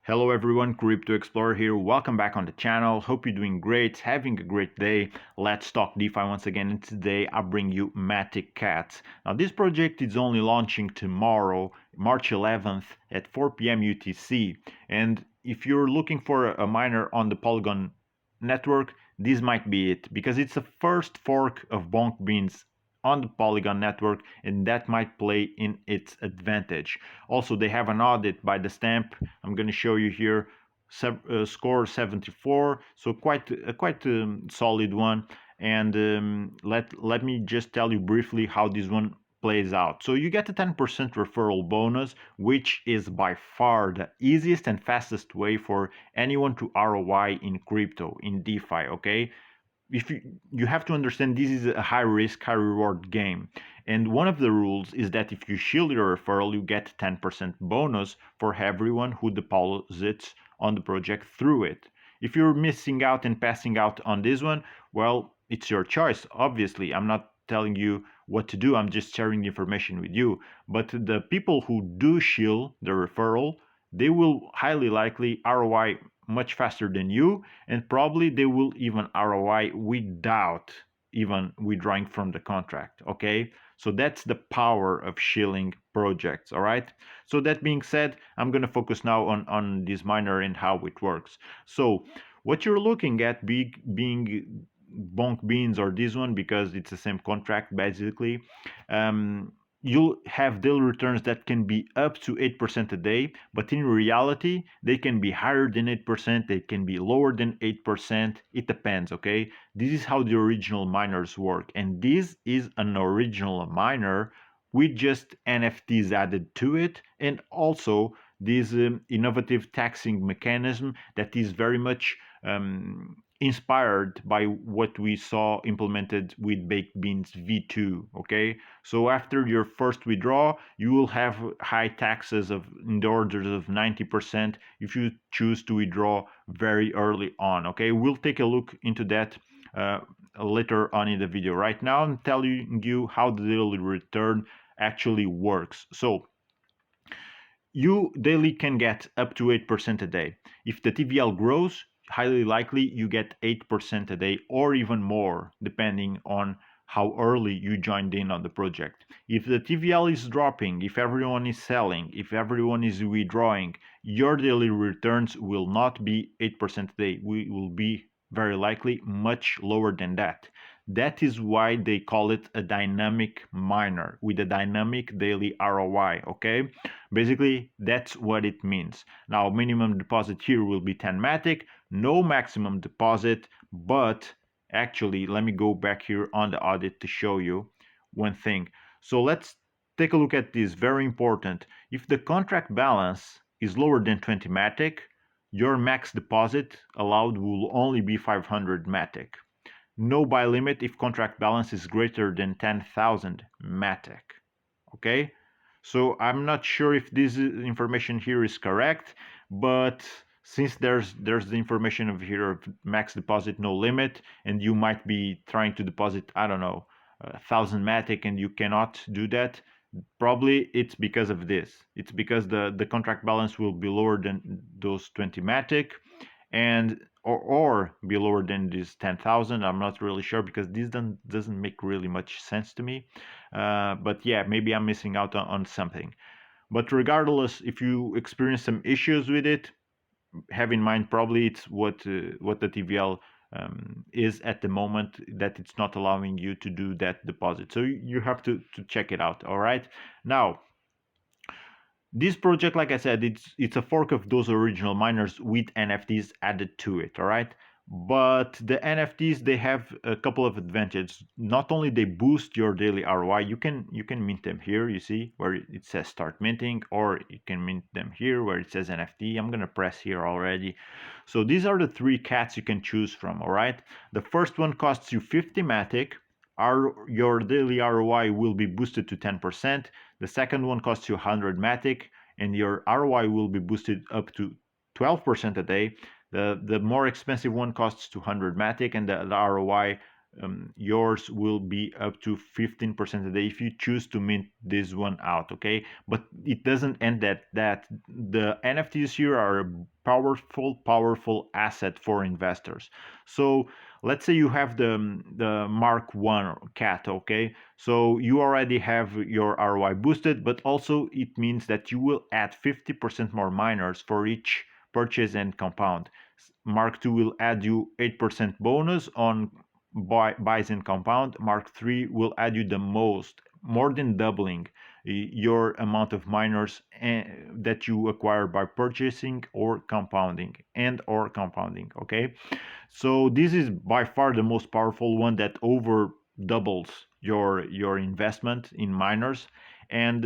Hello everyone, Crypto Explorer here. Welcome back on the channel. Hope you're doing great, having a great day. Let's talk DeFi once again, and today I bring you Matic CATS. Now this project is only launching tomorrow, March 11th at 4 p.m. UTC. And if you're looking for a miner on the Polygon network, this might be it, because it's the first fork of Bonk Beans on the Polygon network, and that might play in its advantage. Also, they have an audit by the Stamp. I'm going to show you here, score 74, so quite solid one. And let me just tell you briefly how this one plays out. So you get a 10% referral bonus, which is by far the easiest and fastest way for anyone to ROI in crypto, in DeFi, okay? If you have to understand, this is a high risk, high reward game, and one of the rules is that if you shield your referral, you get 10% bonus for everyone who deposits on the project through it. If you're missing out and passing out on this one, well, it's your choice. Obviously, I'm not telling you what to do, I'm just sharing the information with you. But the people who do shield the referral, they will highly likely ROI much faster than you, and probably they will even ROI without even withdrawing from the contract. Okay, so that's the power of shilling projects. All right, so that being said, I'm going to focus now on this miner and how it works. So what you're looking at being Bonk Beans or this one, because it's the same contract basically, you'll have daily returns that can be up to 8% a day, but in reality, they can be higher than 8%, they can be lower than 8%, it depends, okay? This is how the original miners work, and this is an original miner with just NFTs added to it, and also this innovative taxing mechanism that is very much inspired by what we saw implemented with Baked Beans V2. Okay, so after your first withdrawal, you will have high taxes of in the orders of 90% if you choose to withdraw very early on. Okay, we'll take a look into that later on in the video. Right now, I'm telling you how the daily return actually works. So you daily can get up to 8% a day. If the TVL grows, highly likely you get 8% a day or even more, depending on how early you joined in on the project. If the TVL is dropping, if everyone is selling, if everyone is withdrawing, your daily returns will not be 8% a day. We will be very likely much lower than that. That is why they call it a dynamic miner with a dynamic daily ROI, okay? Basically, that's what it means. Now, minimum deposit here will be 10 Matic, no maximum deposit, but actually, let me go back here on the audit to show you one thing. So let's take a look at this, very important. If the contract balance is lower than 20 Matic, your max deposit allowed will only be 500 Matic. No buy limit if contract balance is greater than 10,000 Matic. Okay, so I'm not sure if this information here is correct, but since there's the information of here of max deposit no limit, and you might be trying to deposit, I don't know, 1,000 Matic and you cannot do that, probably it's because of this. It's because the contract balance will be lower than those 20 Matic, and or be lower than this 10,000. I'm not really sure, because this doesn't make really much sense to me. But yeah, maybe I'm missing out on something. But regardless, if you experience some issues with it, have in mind probably it's what the TVL is at the moment, that it's not allowing you to do that deposit. So you have to check it out. All right. Now, this project, like I said, it's a fork of those original miners with NFTs added to it. All right. But the NFTs, they have a couple of advantages. Not only they boost your daily ROI, you can mint them here, you see where it says start minting, or you can mint them here where it says NFT. I'm gonna press here already. So these are the three cats you can choose from. All right. The first one costs you 50 Matic. Your daily ROI will be boosted to 10%. The second one costs you 100 Matic, and your ROI will be boosted up to 12% a day. The more expensive one costs 200 Matic, and the ROI yours will be up to 15% a day if you choose to mint this one out. Okay, but it doesn't end at that. The NFTs here are a powerful asset for investors. So let's say you have the Mark 1 cat. Okay, so you already have your ROI boosted, but also it means that you will add 50% more miners for each purchase and compound. Mark 2 will add you 8% bonus on buys and compound. Mark 3 will add you the most, more than doubling your amount of miners that you acquire by purchasing or compounding. Okay, so this is by far the most powerful one that over doubles your investment in miners, and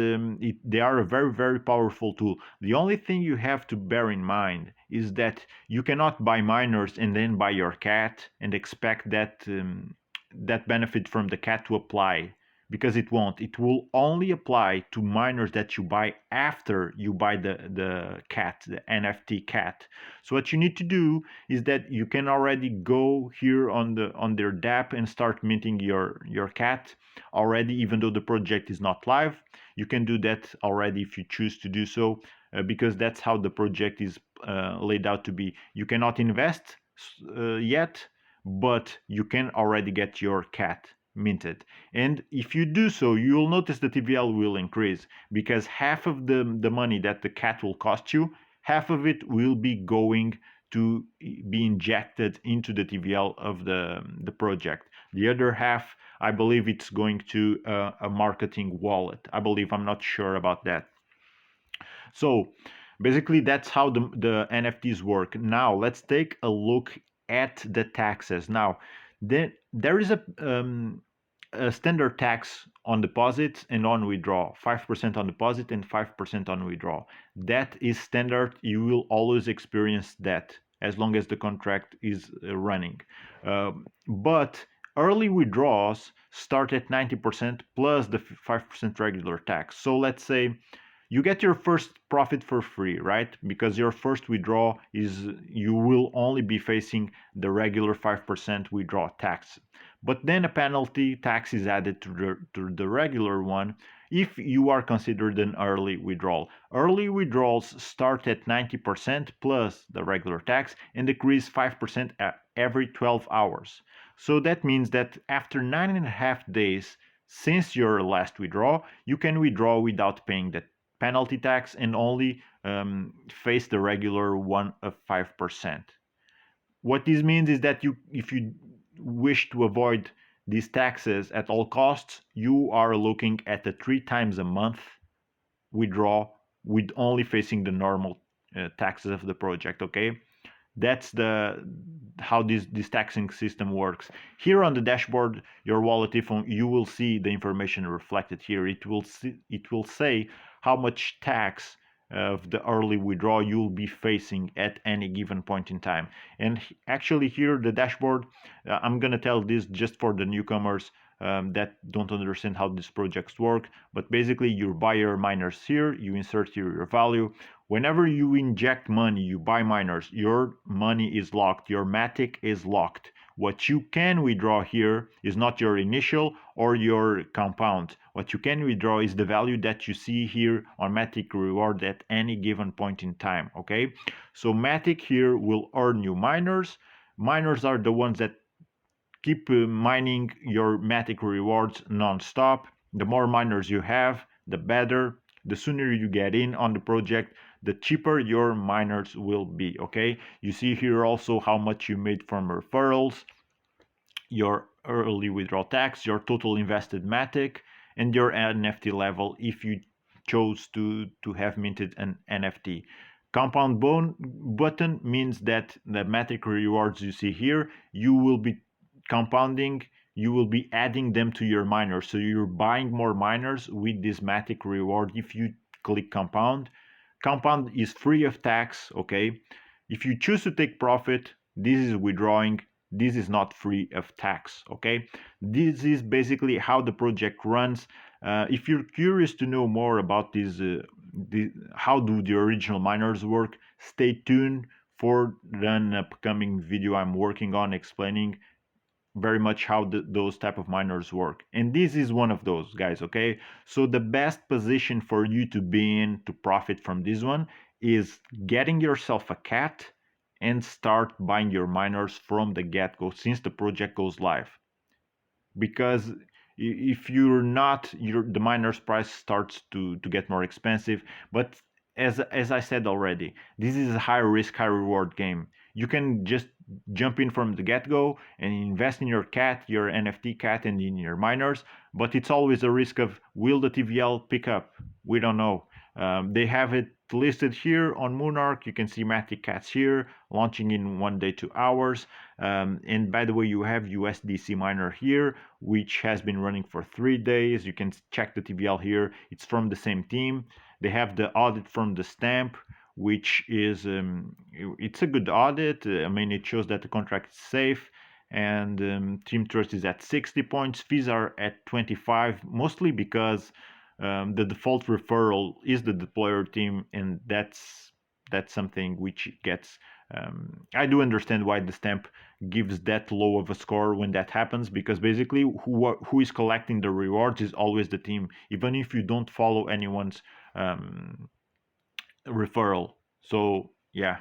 they are a very powerful tool. The only thing you have to bear in mind is that you cannot buy miners and then buy your cat and expect that benefit from the cat to apply, because it won't. It will only apply to miners that you buy after you buy the cat, the NFT cat. So what you need to do is that you can already go here on their DApp and start minting your cat already, even though the project is not live. You can do that already if you choose to do so, because that's how the project is laid out to be. You cannot invest yet, but you can already get your cat minted. And if you do so, you'll notice the TVL will increase, because half of the money that the cat will cost you, half of it will be going to be injected into the TVL of the project. The other half, I believe it's going to a marketing wallet. I believe, I'm not sure about that. So basically, that's how the NFTs work. Now let's take a look at the taxes. Now, there is a standard tax on deposits and on withdrawal, 5% on deposit and 5% on withdrawal. That is standard. You will always experience that as long as the contract is running. But early withdrawals start at 90% plus the 5% regular tax. So let's say you get your first profit for free, right? Because your first withdrawal is, you will only be facing the regular 5% withdrawal tax. But then a penalty tax is added to the regular one if you are considered an early withdrawal. Early withdrawals start at 90% plus the regular tax and decrease 5% every 12 hours. So that means that after 9.5 days since your last withdrawal, you can withdraw without paying the penalty tax and only face the regular one of 5%. What this means is that if you wish to avoid these taxes at all costs, you are looking at a 3 times a month withdraw with only facing the normal taxes of the project. Okay, that's the how this taxing system works. Here on the dashboard, your wallet, if you will see the information reflected here, it will say how much tax of the early withdrawal you'll be facing at any given point in time. And actually here, the dashboard, I'm gonna tell this just for the newcomers that don't understand how these projects work, but basically you buy your miners here, you insert here your value. Whenever you inject money, you buy miners, your money is locked, your Matic is locked. What you can withdraw here is not your initial or your compound. What you can withdraw is the value that you see here on Matic reward at any given point in time. Okay, so Matic here will earn you miners. Miners are the ones that keep mining your Matic rewards non-stop. The more miners you have, the better. The sooner you get in on the project, the cheaper your miners will be. Okay, you see here also how much you made from referrals, your early withdrawal tax, your total invested Matic, and your NFT level if you chose to have minted an NFT. Compound button means that the Matic rewards you see here, you will be compounding, you will be adding them to your miners. So you're buying more miners with this Matic reward if you click compound. Compound is free of tax, okay? If you choose to take profit, this is withdrawing. This is not free of tax, okay? This is basically how the project runs. If you're curious to know more about this, how do the original miners work, stay tuned for an upcoming video I'm working on explaining very much how those type of miners work, and this is one of those guys. Okay, so the best position for you to be in to profit from this one is getting yourself a cat and start buying your miners from the get-go since the project goes live, because if you're not, the miner's price starts to get more expensive. But as I said already, this is a high risk high reward game. You can just jump in from the get-go and invest in your cat, your NFT cat, and in your miners, but it's always a risk of, will the tvl pick up? We don't know. They have it listed here on Monarch. You can see Matic CATS here, launching in 1 day 2 hours. And by the way, you have USDC miner here, which has been running for 3 days. You can check the TVL here. It's from the same team. They have the audit from the Stamp, which is it's a good audit. I mean, it shows that the contract is safe, and team trust is at 60 points. Fees are at 25, mostly because the default referral is the deployer team, and that's something which gets. I do understand why the Stamp gives that low of a score when that happens, because basically who is collecting the rewards is always the team, even if you don't follow anyone's um, referral. So yeah,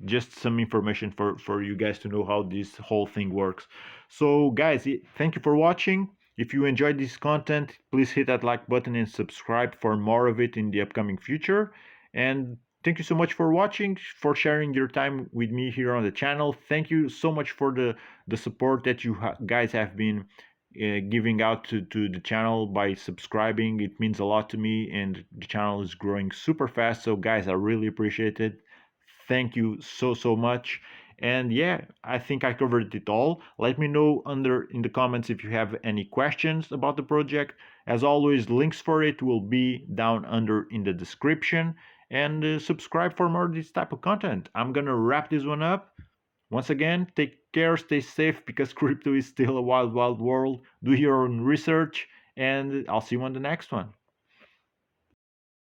just some information for you guys to know how this whole thing works. So guys, thank you for watching. If you enjoyed this content, please hit that like button and subscribe for more of it in the upcoming future. And thank you so much for watching, for sharing your time with me here on the channel. Thank you so much for the support that you guys have been giving out to the channel by subscribing. It means a lot to me, and the channel is growing super fast. So guys, I really appreciate it. Thank you so much. And yeah, I think I covered it all. Let me know under in the comments if you have any questions about the project. As always, links for it will be down under in the description. And subscribe for more of this type of content. I'm gonna wrap this one up. Once again, take care, stay safe, because crypto is still a wild world. Do your own research, and I'll see you on the next one.